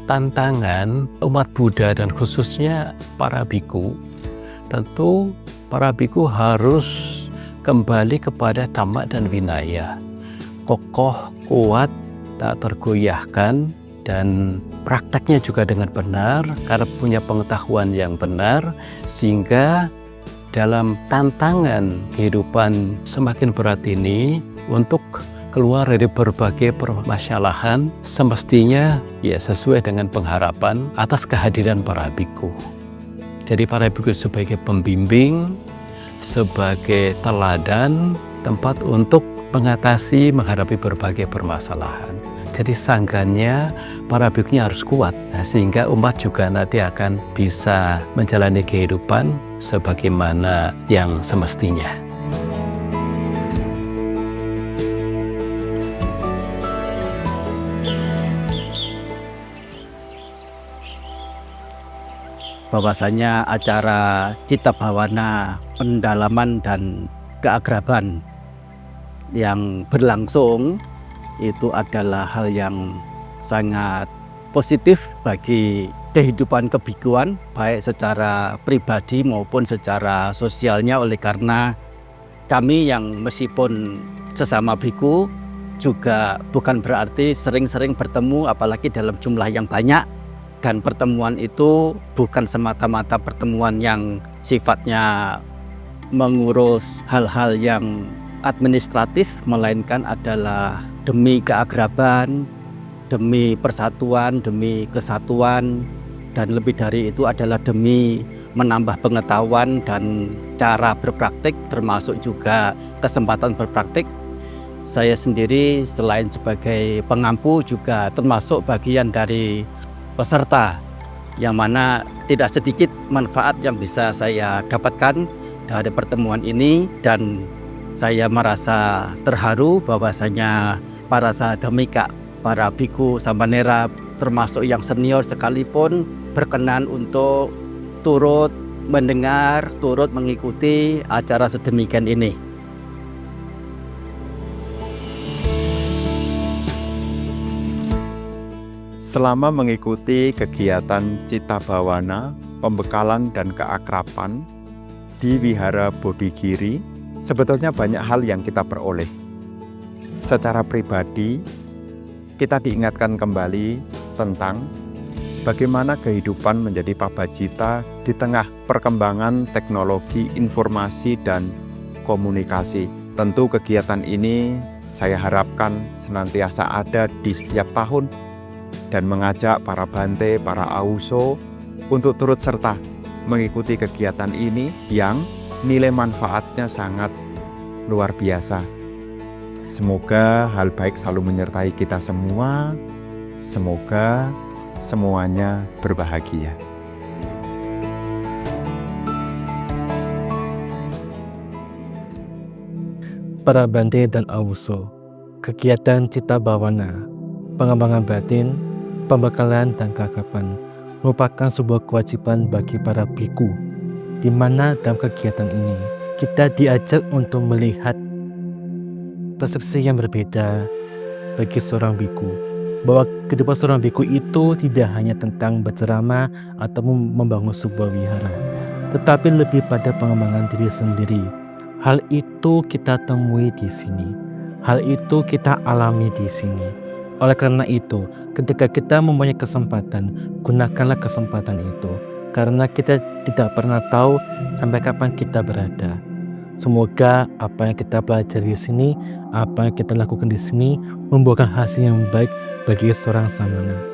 Tantangan umat Buddha dan khususnya para biku, tentu para biku harus kembali kepada Dhamma dan Vinaya, kokoh, kuat, tak tergoyahkan, dan prakteknya juga dengan benar karena punya pengetahuan yang benar, sehingga dalam tantangan kehidupan semakin berat ini untuk keluar dari berbagai permasalahan semestinya ya sesuai dengan pengharapan atas kehadiran para biku. Jadi para biku sebagai pembimbing, sebagai teladan, tempat untuk menghadapi berbagai permasalahan. Jadi sanggannya para bikunya harus kuat, sehingga umat juga nanti akan bisa menjalani kehidupan sebagaimana yang semestinya. Bahwasanya acara Citta Bhawana pendalaman dan keakraban yang berlangsung itu adalah hal yang sangat positif bagi kehidupan kebikuan, baik secara pribadi maupun secara sosialnya, oleh karena kami yang meskipun sesama biku juga bukan berarti sering-sering bertemu apalagi dalam jumlah yang banyak. Dan pertemuan itu bukan semata-mata pertemuan yang sifatnya mengurus hal-hal yang administratif, melainkan adalah demi keakraban, demi persatuan, demi kesatuan, dan lebih dari itu adalah demi menambah pengetahuan dan cara berpraktik, termasuk juga kesempatan berpraktik. Saya sendiri selain sebagai pengampu juga termasuk bagian dari peserta, yang mana tidak sedikit manfaat yang bisa saya dapatkan dari pertemuan ini, dan saya merasa terharu bahwasanya para sahadamika, para biku samanera, termasuk yang senior sekalipun berkenan untuk turut mendengar, turut mengikuti acara sedemikian ini. Selama mengikuti kegiatan Citta Bhawana, pembekalan dan keakraban di Wihara Bodhigiri, sebetulnya banyak hal yang kita peroleh. Secara pribadi, kita diingatkan kembali tentang bagaimana kehidupan menjadi pabajita di tengah perkembangan teknologi informasi dan komunikasi. Tentu kegiatan ini saya harapkan senantiasa ada di setiap tahun, dan mengajak para bante, para auso untuk turut serta mengikuti kegiatan ini yang nilai manfaatnya sangat luar biasa. Semoga hal baik selalu menyertai kita semua. Semoga semuanya berbahagia. para Bante dan Awuso, kegiatan Cita Bhawana, pengembangan batin, pembekalan dan keakraban merupakan sebuah kewajiban bagi para biku, di mana dalam kegiatan ini kita diajak untuk melihat persepsi yang berbeda bagi seorang biku, bahwa kehidupan seorang biku itu tidak hanya tentang berceramah atau membangun sebuah wihara, tetapi lebih pada pengembangan diri sendiri. Hal itu kita temui di sini. Hal itu kita alami di sini. Oleh karena itu, ketika kita mempunyai kesempatan, gunakanlah kesempatan itu. Karena kita tidak pernah tahu sampai kapan kita berada. Semoga apa yang kita pelajari di sini, apa yang kita lakukan di sini, membuahkan hasil yang baik bagi seorang samana.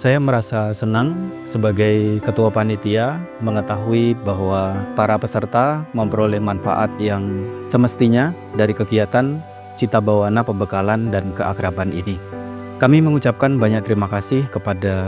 Saya merasa senang sebagai ketua panitia mengetahui bahwa para peserta memperoleh manfaat yang semestinya dari kegiatan Cita Bhawana Pembekalan dan Keakraban ini. Kami mengucapkan banyak terima kasih kepada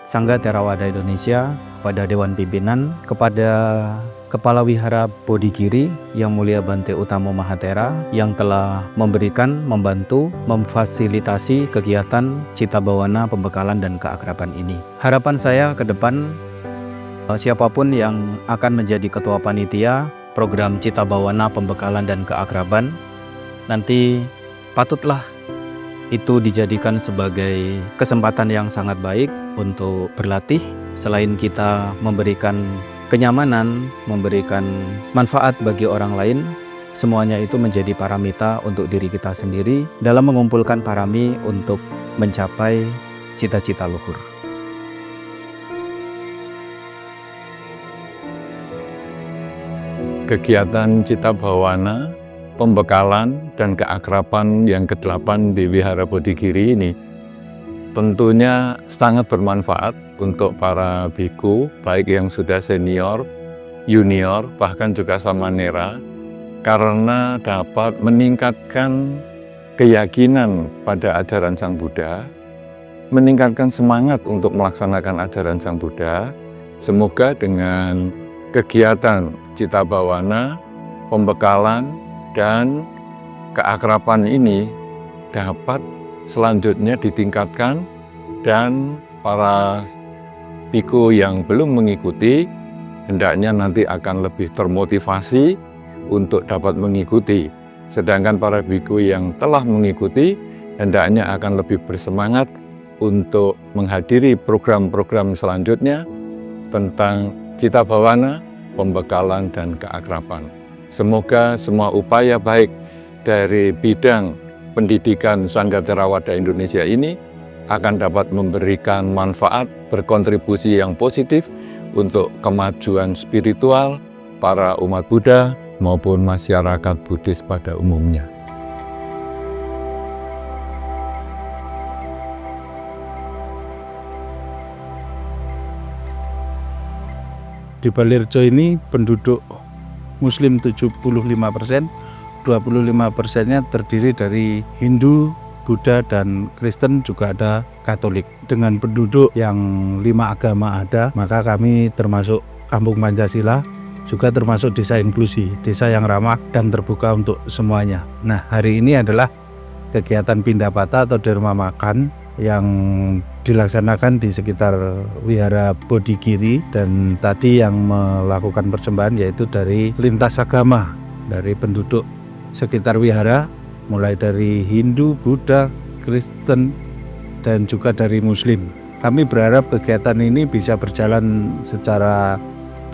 Sangga Theravada Indonesia, kepada Dewan Pimpinan, kepada Kepala Wihara Bodhigiri Yang Mulia Bante Utamo Mahathera yang telah memberikan, membantu, memfasilitasi kegiatan Cita Bhawana Pembekalan dan Keakraban ini. Harapan saya ke depan, siapapun yang akan menjadi ketua panitia program Cita Bhawana Pembekalan dan Keakraban, nanti patutlah itu dijadikan sebagai kesempatan yang sangat baik untuk berlatih. Selain kita memberikan kenyamanan, memberikan manfaat bagi orang lain, semuanya itu menjadi paramita untuk diri kita sendiri dalam mengumpulkan parami untuk mencapai cita-cita luhur. Kegiatan Cita Bhawana, Pembekalan dan Keakraban yang ke-8 di Wihara Bodhigiri ini tentunya sangat bermanfaat untuk para biku, baik yang sudah senior, junior, bahkan juga samanera, karena dapat meningkatkan keyakinan pada ajaran Sang Buddha, meningkatkan semangat untuk melaksanakan ajaran Sang Buddha. Semoga dengan kegiatan Cita Bhawana, Pembekalan, dan Keakraban ini dapat selanjutnya ditingkatkan, dan para biku yang belum mengikuti hendaknya nanti akan lebih termotivasi untuk dapat mengikuti. Sedangkan para biku yang telah mengikuti hendaknya akan lebih bersemangat untuk menghadiri program-program selanjutnya tentang Cita Bhawana, Pembekalan, dan Keakraban. Semoga semua upaya baik dari bidang pendidikan Sangga Theravada Indonesia ini akan dapat memberikan manfaat, berkontribusi yang positif untuk kemajuan spiritual para umat Buddha maupun masyarakat Buddhis pada umumnya. Di Balirjo ini penduduk Muslim 75%, 25%-nya terdiri dari Hindu, Buddha, dan Kristen, juga ada Katolik. Dengan penduduk yang 5 agama ada, maka kami termasuk Kampung Pancasila, juga termasuk desa inklusi, desa yang ramah dan terbuka untuk semuanya. Nah, hari ini adalah kegiatan Pindapata atau Derma Makan yang dilaksanakan di sekitar Wihara Bodhigiri, dan tadi yang melakukan persembahan yaitu dari lintas agama, dari penduduk sekitar wihara, mulai dari Hindu, Buddha, Kristen, dan juga dari Muslim. Kami berharap kegiatan ini bisa berjalan secara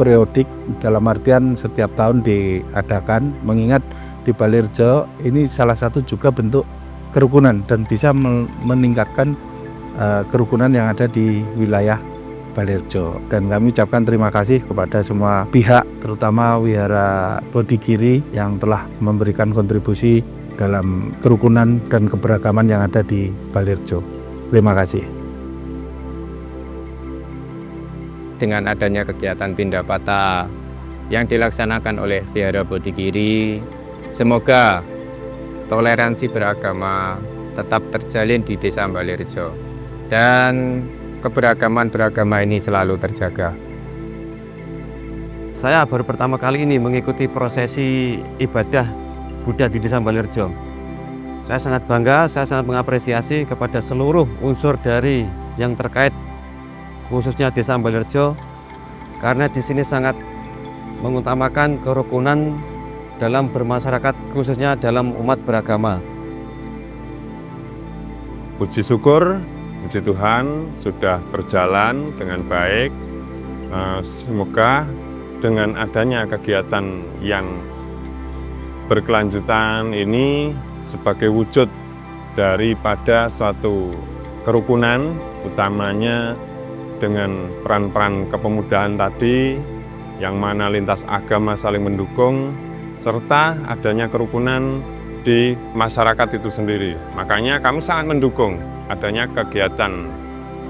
periodik, dalam artian setiap tahun diadakan, mengingat di Balirjo ini salah satu juga bentuk kerukunan dan bisa meningkatkan kerukunan yang ada di wilayah Balirjo. Dan kami ucapkan terima kasih kepada semua pihak, terutama Wihara Bodigiri yang telah memberikan kontribusi dalam kerukunan dan keberagaman yang ada di Balirjo. Terima kasih. Dengan adanya kegiatan pindah patah yang dilaksanakan oleh Wihara Bodigiri, semoga toleransi beragama tetap terjalin di Desa Balirjo dan keberagaman beragama ini selalu terjaga. Saya baru pertama kali ini mengikuti prosesi ibadah Buddha di Desa Balirjo. Saya sangat bangga, saya sangat mengapresiasi kepada seluruh unsur dari yang terkait, khususnya Desa Balirjo, karena di sini sangat mengutamakan kerukunan dalam bermasyarakat, khususnya dalam umat beragama. Puji syukur, puji Tuhan sudah berjalan dengan baik. Semoga dengan adanya kegiatan yang berkelanjutan ini sebagai wujud daripada suatu kerukunan, utamanya dengan peran-peran kepemudaan tadi, yang mana lintas agama saling mendukung, serta adanya kerukunan di masyarakat itu sendiri. Makanya kami sangat mendukung adanya kegiatan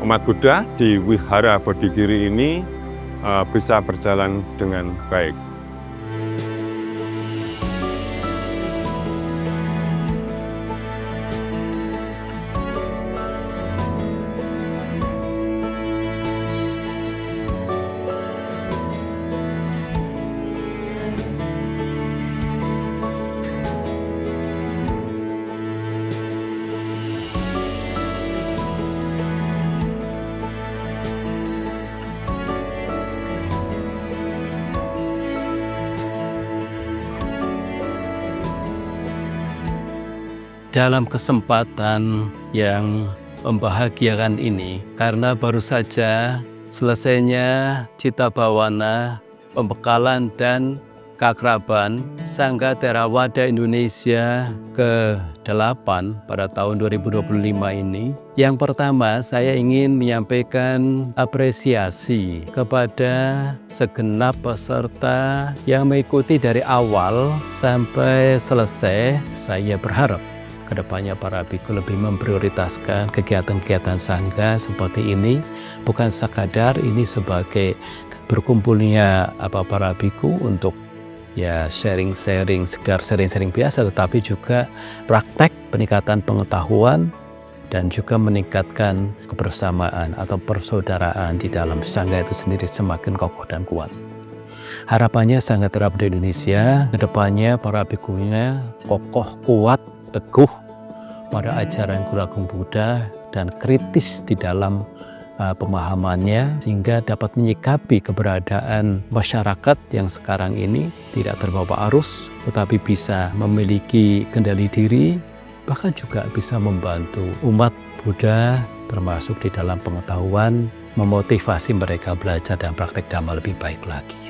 umat Buddha di Wihara Bodigiri ini bisa berjalan dengan baik. Dalam kesempatan yang membahagiakan ini, karena baru saja selesainya Cita Bhawana, pembekalan dan keakraban Sangga Theravada Indonesia ke-8 pada tahun 2025 ini. Yang pertama, saya ingin menyampaikan apresiasi kepada segenap peserta yang mengikuti dari awal sampai selesai. Saya berharap kedepannya para biku lebih memprioritaskan kegiatan-kegiatan sangga seperti ini, bukan sekadar ini sebagai berkumpulnya para biku untuk sharing-sharing, sekedar sharing-sharing biasa, tetapi juga praktek peningkatan pengetahuan dan juga meningkatkan kebersamaan atau persaudaraan di dalam sangga itu sendiri semakin kokoh dan kuat. Harapannya Sangga Theravada Indonesia kedepannya para bikunya kokoh, kuat, teguh pada ajaran Guru Agung Buddha dan kritis di dalam pemahamannya, sehingga dapat menyikapi keberadaan masyarakat yang sekarang ini tidak terbawa arus, tetapi bisa memiliki kendali diri, bahkan juga bisa membantu umat Buddha termasuk di dalam pengetahuan, memotivasi mereka belajar dan praktek Dhamma lebih baik lagi.